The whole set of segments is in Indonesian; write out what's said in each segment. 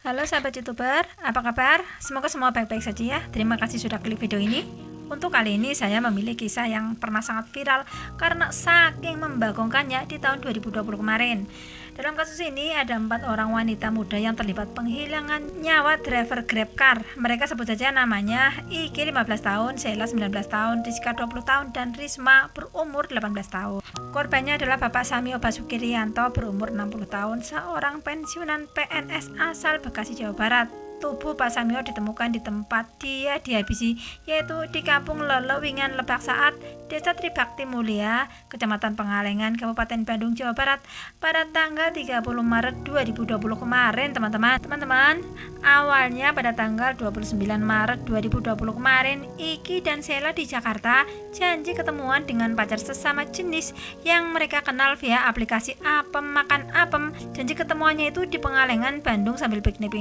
Halo sahabat youtuber, apa kabar? Semoga semua baik-baik saja ya. Terima kasih sudah klik video ini. Untuk kali ini saya memilih kisah yang pernah sangat viral karena saking membagongkannya di tahun 2020 kemarin. Dalam kasus ini ada 4 orang wanita muda yang terlibat penghilangan nyawa driver Grab Car. Mereka sebut saja namanya Iki 15 tahun, Sheila 19 tahun, Rizka 20 tahun, dan Risma berumur 18 tahun. Korbannya adalah Bapak Samio Basuki Rianto berumur 60 tahun, seorang pensiunan PNS asal Bekasi, Jawa Barat. Tubuh Pak Samio ditemukan di tempat dia dihabisi, yaitu di Kampung Lelewingan Lebak Saat, Desa Tribakti Mulia, Kecamatan Pengalengan, Kabupaten Bandung, Jawa Barat pada tanggal 30 Maret 2020 kemarin, teman-teman. Awalnya pada tanggal 29 Maret 2020 kemarin, Iki dan Sheila di Jakarta janji ketemuan dengan pacar sesama jenis yang mereka kenal via aplikasi Apem Makan Apem. Janji ketemuannya itu di Pengalengan, Bandung sambil piknik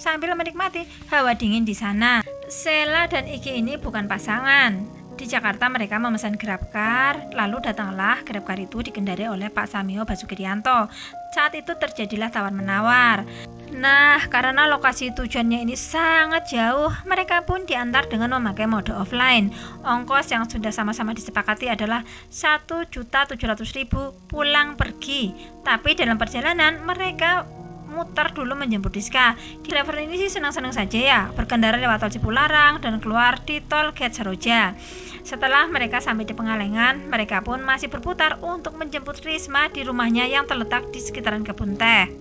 sambil menikmati hawa dingin di sana. Sheila dan Iki ini bukan pasangan. Di Jakarta mereka memesan GrabCar, lalu datanglah GrabCar itu dikendarai oleh Pak Samio Basuki Rianto. Saat itu terjadilah tawar-menawar. Nah, karena lokasi tujuannya ini sangat jauh, mereka pun diantar dengan memakai mode offline. Ongkos yang sudah sama-sama disepakati adalah 1.700.000 pulang pergi. Tapi dalam perjalanan mereka muter dulu menjemput Rizka. Driver ini sih senang-senang saja ya, berkendara lewat tol Cipularang dan keluar di tol Gate Saroja. Setelah mereka sampai di Pengalengan, mereka pun masih berputar untuk menjemput Risma di rumahnya yang terletak di sekitaran kebun teh.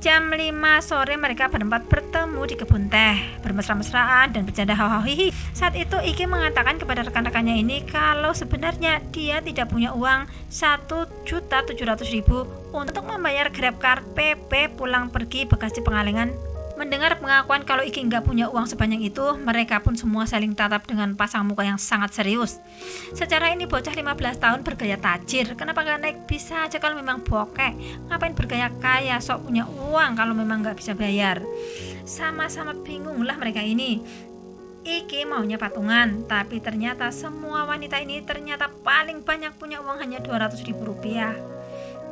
Jam 5 sore mereka berempat bertemu di kebun teh, bermesra-mesraan dan bercanda hahaha. Saat itu Iki mengatakan kepada rekan-rekannya ini kalau sebenarnya dia tidak punya uang 1.700.000 untuk membayar GrabCar PP pulang pergi Bekasi Pengalengan. Mendengar pengakuan kalau Iki nggak punya uang sebanyak itu, mereka pun semua saling tatap dengan pasang muka yang sangat serius. Secara ini bocah 15 tahun bergaya tajir, kenapa nggak naik bis aja kalau memang bokeh? Ngapain bergaya kaya, sok punya uang kalau memang nggak bisa bayar? Sama-sama bingung lah mereka ini. Iki maunya patungan, tapi ternyata semua wanita ini ternyata paling banyak punya uang hanya 200.000 rupiah.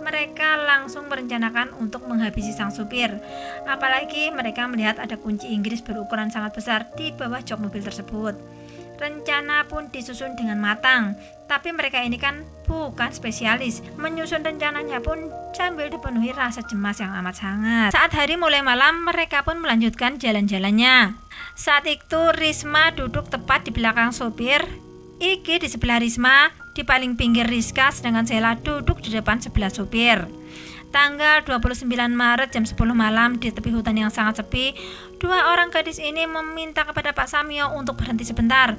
Mereka langsung merencanakan untuk menghabisi sang supir. Apalagi mereka melihat ada kunci Inggris berukuran sangat besar di bawah jok mobil tersebut. Rencana pun disusun dengan matang, tapi mereka ini kan bukan spesialis. Menyusun rencananya pun sambil dipenuhi rasa cemas yang amat sangat. Saat hari mulai malam, mereka pun melanjutkan jalan-jalannya. Saat itu Risma duduk tepat di belakang supir, Iki di sebelah Risma, di paling pinggir Rizka, sedangkan Sheila duduk di depan sebelah supir. Tanggal 29 Maret jam 10 malam di tepi hutan yang sangat sepi, 2 orang gadis ini meminta kepada Pak Samio untuk berhenti sebentar.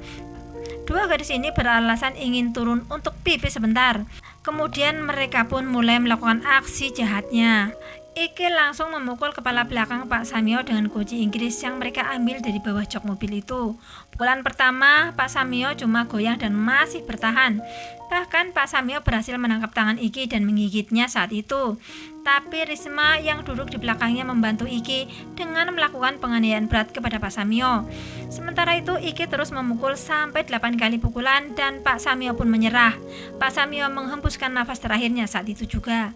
2 gadis ini beralasan ingin turun untuk pipis sebentar. Kemudian mereka pun mulai melakukan aksi jahatnya. Iki langsung memukul kepala belakang Pak Samio dengan kunci Inggris yang mereka ambil dari bawah jok mobil itu. Pukulan pertama, Pak Samio cuma goyang dan masih bertahan. Bahkan Pak Samio berhasil menangkap tangan Iki dan menggigitnya saat itu. Tapi Risma yang duduk di belakangnya membantu Iki dengan melakukan penganiayaan berat kepada Pak Samio. Sementara itu Iki terus memukul sampai 8 kali pukulan dan Pak Samio pun menyerah. Pak Samio menghembuskan nafas terakhirnya saat itu juga.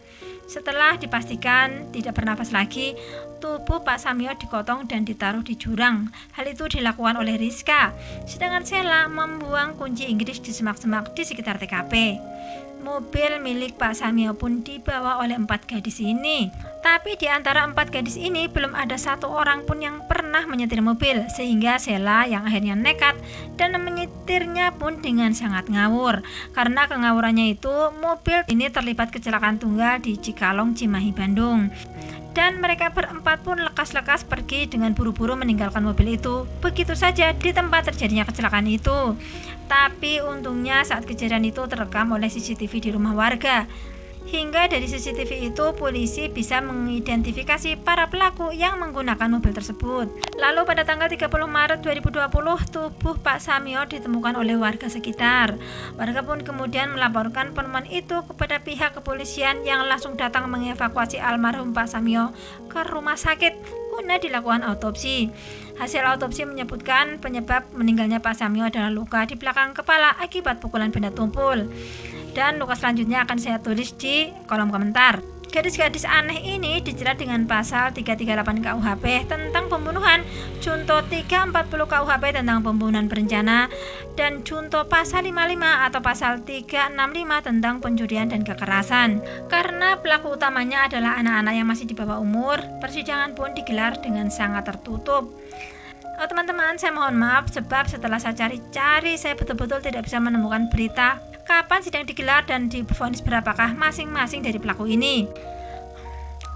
Setelah dipastikan tidak bernafas lagi, tubuh Pak Samio digotong dan ditaruh di jurang. Hal itu dilakukan oleh Rizka, sedangkan Sheila membuang kunci Inggris di semak-semak di sekitar TKP. Mobil milik Pak Samio pun dibawa oleh 4 gadis ini. Tapi di antara 4 gadis ini belum ada 1 orang pun yang pernah menyetir mobil, sehingga Sheila yang akhirnya nekat dan menyetirnya pun dengan sangat ngawur. Karena kengawurannya itu, mobil ini terlibat kecelakaan tunggal di Cikalong, Cimahi, Bandung. Dan mereka berempat pun lekas-lekas pergi dengan buru-buru meninggalkan mobil itu. Begitu saja di tempat terjadinya kecelakaan itu. Tapi untungnya saat kejadian itu terekam oleh CCTV di rumah warga. Hingga dari CCTV itu polisi bisa mengidentifikasi para pelaku yang menggunakan mobil tersebut. Lalu pada tanggal 30 Maret 2020 tubuh Pak Samio ditemukan oleh warga sekitar. Warga pun kemudian melaporkan penemuan itu kepada pihak kepolisian yang langsung datang mengevakuasi almarhum Pak Samio ke rumah sakit guna dilakukan autopsi. Hasil autopsi menyebutkan penyebab meninggalnya Pak Samio adalah luka di belakang kepala akibat pukulan benda tumpul. Dan luka selanjutnya akan saya tulis di kolom komentar. Gadis-gadis aneh ini dijerat dengan pasal 338 KUHP tentang pembunuhan, junto 340 KUHP tentang pembunuhan berencana, dan junto pasal 55 atau pasal 365 tentang pencurian dan kekerasan. Karena pelaku utamanya adalah anak-anak yang masih di bawah umur, persidangan pun digelar dengan sangat tertutup. Teman-teman, saya mohon maaf sebab setelah saya cari-cari, saya betul-betul tidak bisa menemukan berita kapan sidang digelar dan divonis berapakah masing-masing dari pelaku ini.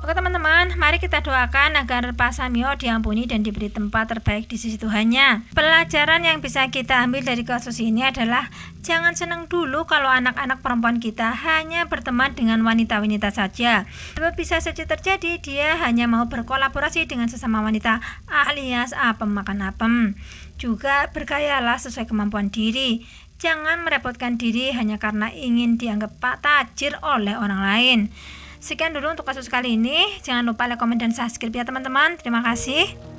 Oke teman-teman, mari kita doakan agar Pak Samyo diampuni dan diberi tempat terbaik di sisi Tuhannya. Pelajaran yang bisa kita ambil dari kasus ini adalah jangan senang dulu kalau anak-anak perempuan kita hanya berteman dengan wanita-wanita saja. Sebab bisa saja terjadi dia hanya mau berkolaborasi dengan sesama wanita alias apem makan apem. Juga bergayalah sesuai kemampuan diri. Jangan merepotkan diri hanya karena ingin dianggap Pak Tajir oleh orang lain. Sekian dulu untuk kasus kali ini. Jangan lupa like, komen, dan subscribe ya teman-teman. Terima kasih.